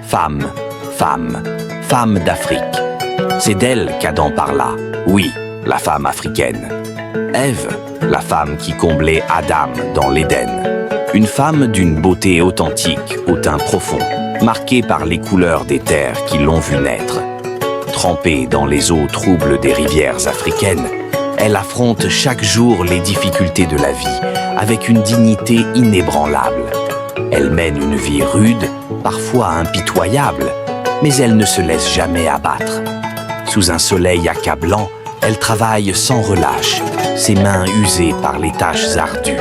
Femme, femme, femme d'Afrique. C'est d'elle qu'Adam parla. Oui, la femme africaine. Ève, la femme qui comblait Adam dans l'Éden. Une femme d'une beauté authentique, au teint profond, marquée par les couleurs des terres qui l'ont vue naître. Trempée dans les eaux troubles des rivières africaines, elle affronte chaque jour les difficultés de la vie avec une dignité inébranlable. Elle mène une vie rude, parfois impitoyable, mais elle ne se laisse jamais abattre. Sous un soleil accablant, elle travaille sans relâche, ses mains usées par les tâches ardues.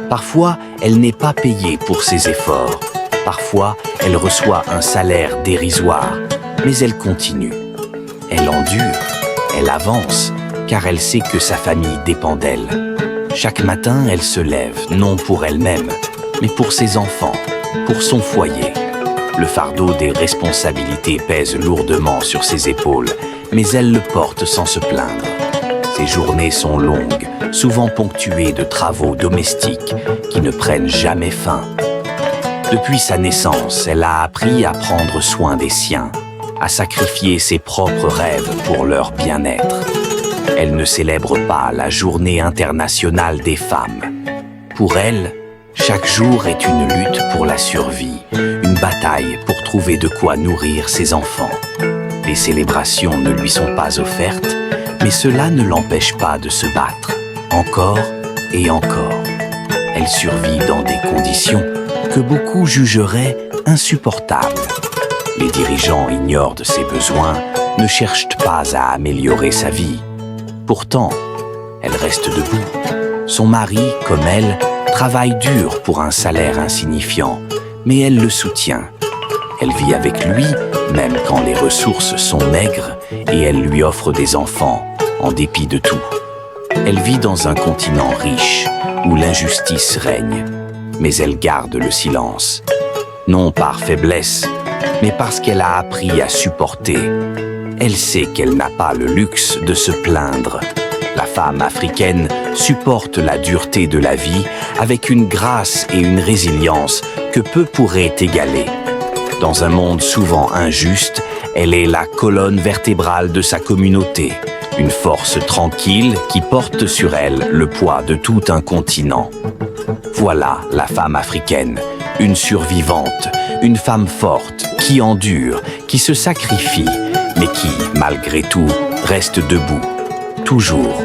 Parfois, elle n'est pas payée pour ses efforts. Parfois, elle reçoit un salaire dérisoire, mais elle continue. Elle endure, elle avance, car elle sait que sa famille dépend d'elle. Chaque matin, elle se lève, non pour elle-même, mais pour ses enfants, pour son foyer. Le fardeau des responsabilités pèse lourdement sur ses épaules, mais elle le porte sans se plaindre. Ses journées sont longues, souvent ponctuées de travaux domestiques qui ne prennent jamais fin. Depuis sa naissance, elle a appris à prendre soin des siens, à sacrifier ses propres rêves pour leur bien-être. Elle ne célèbre pas la Journée internationale des femmes. Pour elle, chaque jour est une lutte pour la survie, une bataille pour trouver de quoi nourrir ses enfants. Les célébrations ne lui sont pas offertes, mais cela ne l'empêche pas de se battre, encore et encore. Elle survit dans des conditions que beaucoup jugeraient insupportables. Les dirigeants ignorent de ses besoins, ne cherchent pas à améliorer sa vie. Pourtant, elle reste debout. Son mari, comme elle, travaille dur pour un salaire insignifiant, mais elle le soutient. Elle vit avec lui, même quand les ressources sont maigres, et elle lui offre des enfants, en dépit de tout. Elle vit dans un continent riche, où l'injustice règne, mais elle garde le silence. Non par faiblesse, mais parce qu'elle a appris à supporter. Elle sait qu'elle n'a pas le luxe de se plaindre. La femme africaine supporte la dureté de la vie avec une grâce et une résilience que peu pourraient égaler. Dans un monde souvent injuste, elle est la colonne vertébrale de sa communauté, une force tranquille qui porte sur elle le poids de tout un continent. Voilà la femme africaine, une survivante, une femme forte, qui endure, qui se sacrifie, mais qui, malgré tout, reste debout, toujours.